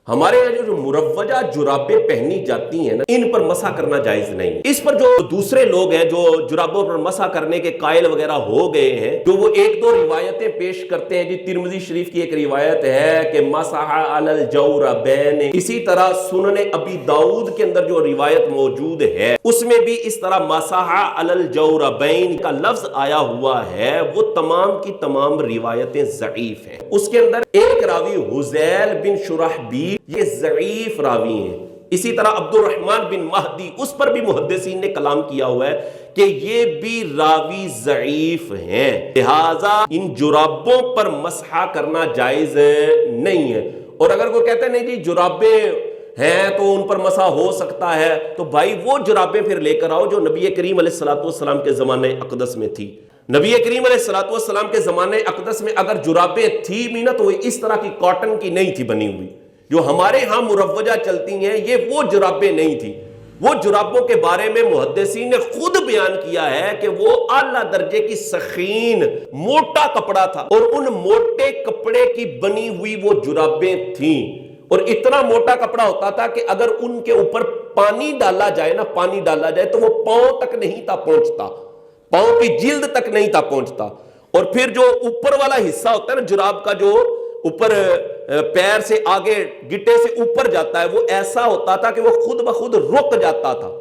ہمارے یہاں جو مروجہ جرابیں پہنی جاتی ہیں نا، ان پر مسح کرنا جائز نہیں۔ اس پر جو دوسرے لوگ ہیں جو جرابوں پر مسح کرنے کے قائل وغیرہ ہو گئے ہیں، جو وہ ایک دو روایتیں پیش کرتے ہیں، جی ترمذی شریف کی ایک روایت ہے کہ مسح علی الجوربین، اسی طرح سنن ابی داؤد کے اندر جو روایت موجود ہے اس میں بھی اس طرح مسح علی الجوربین کا لفظ آیا ہوا ہے، وہ تمام کی تمام روایتیں ضعیف ہیں۔ اس کے اندر ایک راوی حذیل بن شرحبیل، یہ ضعیف راوی ہیں۔ اسی طرح عبد الرحمن بن مہدی، اس پر بھی محدثین نے کلام کیا ہوا ہے کہ یہ بھی راوی ضعیف ہیں، لہذا ان جرابوں پر مسح کرنا جائز نہیں ہے۔ اور اگر کوئی کہتا ہے نہیں جی جرابیں ہیں تو ان پر مسح ہو سکتا ہے، تو بھائی وہ جرابیں پھر لے کر آؤ جو نبی کریم علیہ السلام کے زمانے اقدس میں تھی۔ نبی کریم علیہ السلام کے زمانے اقدس میں اگر جرابیں تھی بھی نا تو وہ اس طرح کی کاٹن کی نہیں تھی بنی ہوئی، جو ہمارے ہاں مروجہ چلتی ہیں، یہ وہ جرابیں نہیں تھی۔ وہ جرابوں کے بارے میں محدثین نے خود بیان کیا ہے کہ وہ اعلیٰ درجے کی سخین موٹا کپڑا تھا، اور ان موٹے کپڑے کی بنی ہوئی وہ جرابیں تھیں، اور اتنا موٹا کپڑا ہوتا تھا کہ اگر ان کے اوپر پانی ڈالا جائے تو وہ پاؤں تک نہیں تھا پہنچتا، پاؤں کی جلد تک نہیں تھا پہنچتا۔ اور پھر جو اوپر والا حصہ ہوتا ہے نا جراب کا، جو اوپر پیر سے آگے گٹے سے اوپر جاتا ہے، وہ ایسا ہوتا تھا کہ وہ خود بخود رک جاتا تھا،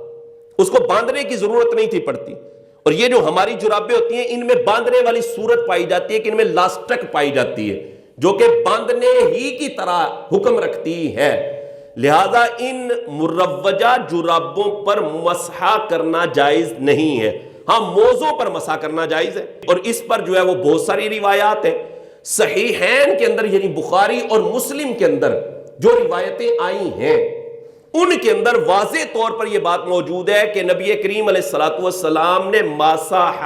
اس کو باندھنے کی ضرورت نہیں تھی پڑتی۔ اور یہ جو ہماری جرابیں ہوتی ہیں، ان میں باندھنے والی صورت پائی جاتی ہے کہ ان میں لاسٹک پائی جاتی ہے جو کہ باندھنے ہی کی طرح حکم رکھتی ہے، لہذا ان مروجہ جرابوں پر مسح کرنا جائز نہیں ہے۔ ہاں موزوں پر مسح کرنا جائز ہے، اور اس پر جو ہے وہ بہت ساری روایات ہیں۔ صحیحین کے اندر یعنی بخاری اور مسلم کے اندر جو روایتیں آئی ہیں ان کے اندر واضح طور پر یہ بات موجود ہے کہ نبی کریم علیہ السلام نے مسح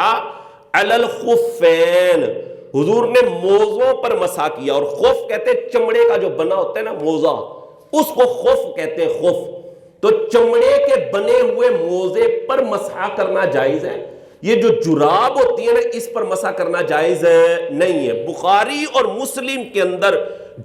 علی الخفین، حضور نے موزوں پر مسح کیا۔ اور خف کہتے ہیں چمڑے کا جو بنا ہوتا ہے نا موزہ، اس کو خف کہتے ہیں، خف۔ تو چمڑے کے بنے ہوئے موزے پر مسح کرنا جائز ہے، یہ جو جراب ہوتی ہے نا اس پر مسح کرنا جائز نہیں ہے۔ بخاری اور مسلم کے اندر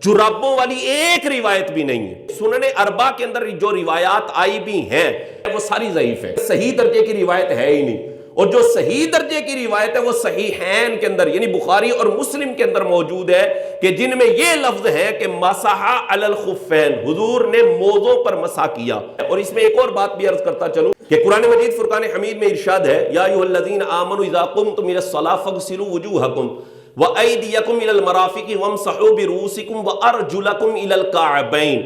جرابوں والی ایک روایت بھی نہیں ہے۔ سنن اربع کے اندر جو روایات آئی بھی ہیں وہ ساری ضعیف ہیں، صحیح درجے کی روایت ہے ہی نہیں۔ اور جو صحیح درجے کی روایت ہے وہ صحیحین کے اندر یعنی بخاری اور مسلم کے اندر موجود ہے کہ جن میں یہ لفظ ہے کہ مسح علی الخفین، حضور نے موزوں پر مسح کیا۔ اور اس میں ایک اور بات بھی عرض کرتا چلوں کہ قرآن مجید فرقان حمید میں ارشاد ہے، یا ایھا الذین آمنوا اذا قمتم الی الصلاۃ فاغسلوا وجوہکم وایدیکم الی المرافق وامسحوا برؤوسکم وارجلکم الی الکعبین۔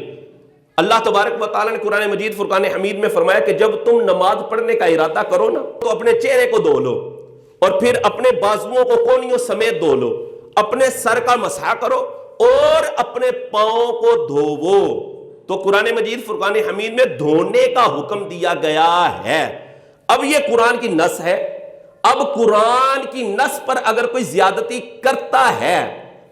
اللہ تبارک و تعالیٰ نے قرآن مجید فرقان حمید میں فرمایا کہ جب تم نماز پڑھنے کا ارادہ کرو نا تو اپنے چہرے کو دھو لو، اور پھر اپنے بازوؤں کو کونیوں سمیت دھو لو، اپنے سر کا مسح کرو اور اپنے پاؤں کو دھوو۔ تو قرآن مجید فرقان حمید میں دھونے کا حکم دیا گیا ہے۔ اب یہ قرآن کی نص ہے، اب قرآن کی نص پر اگر کوئی زیادتی کرتا ہے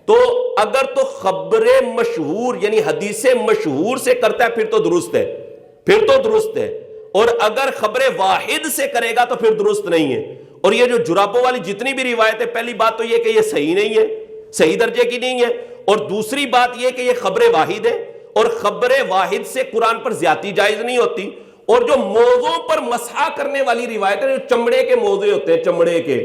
تو اگر تو خبر مشہور یعنی حدیث مشہور سے کرتا ہے پھر تو درست ہے، اور اگر خبر واحد سے کرے گا تو پھر درست نہیں ہے۔ اور یہ جو جرابوں والی جتنی بھی روایت ہے، پہلی بات تو یہ کہ یہ صحیح نہیں ہے، صحیح درجے کی نہیں ہے، اور دوسری بات یہ کہ یہ خبر واحد ہے، اور خبر واحد سے قرآن پر زیادتی جائز نہیں ہوتی۔ اور جو موزوں پر مسح کرنے والی روایت ہے، جو چمڑے کے موزے ہوتے ہیں چمڑے کے،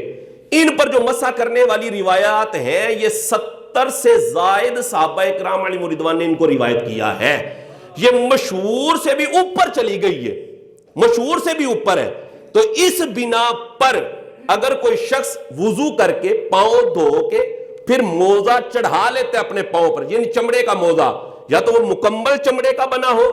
ان پر جو مسح کرنے والی روایات ہیں، یہ 70 سے زائد صحابہ اکرام علیہم رضوان نے ان کو روایت کیا ہے۔ یہ مشہور سے بھی اوپر چلی گئی ہے، مشہور سے بھی اوپر ہے۔ تو اس بنا پر اگر کوئی شخص وضو کر کے پاؤں دھو کے پھر موزہ چڑھا لیتے اپنے پاؤں پر، یعنی چمڑے کا موزہ، یا تو وہ مکمل چمڑے کا بنا ہو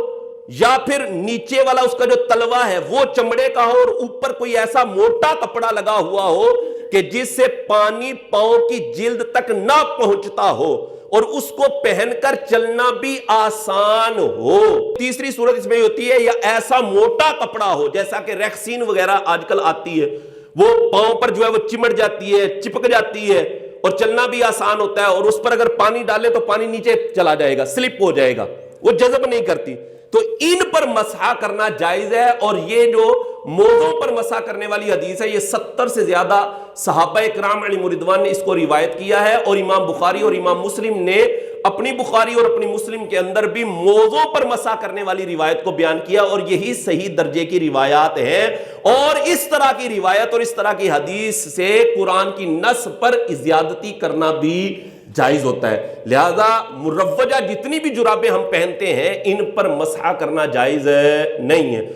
یا پھر نیچے والا اس کا جو تلوا ہے وہ چمڑے کا ہو، اور اوپر کوئی ایسا موٹا کپڑا لگا ہوا ہو کہ جس سے پانی پاؤں کی جلد تک نہ پہنچتا ہو، اور اس کو پہن کر چلنا بھی آسان ہو۔ تیسری صورت اس میں ہوتی ہے یا ایسا موٹا کپڑا ہو جیسا کہ ریکسین وغیرہ آج کل آتی ہے، وہ پاؤں پر جو ہے وہ چمٹ جاتی ہے، چپک جاتی ہے، اور چلنا بھی آسان ہوتا ہے، اور اس پر اگر پانی ڈالے تو پانی نیچے چلا جائے گا، سلپ ہو جائے گا، وہ جذب نہیں کرتی۔ تو ان پر مسح کرنا جائز ہے، اور یہ جو موزوں پر مسح کرنے والی حدیث ہے یہ 70 سے زیادہ صحابہ اکرام علیہم رضوان نے اس کو روایت کیا ہے، اور امام بخاری اور امام مسلم نے اپنی بخاری اور اپنی مسلم کے اندر بھی موضوع پر مسح کرنے والی روایت کو بیان کیا، اور یہی صحیح درجے کی روایات ہیں، اور اس طرح کی روایت اور اس طرح کی حدیث سے قرآن کی نص پر زیادتی کرنا بھی جائز ہوتا ہے۔ لہذا مروجہ جتنی بھی جرابیں ہم پہنتے ہیں ان پر مسح کرنا جائز نہیں ہے۔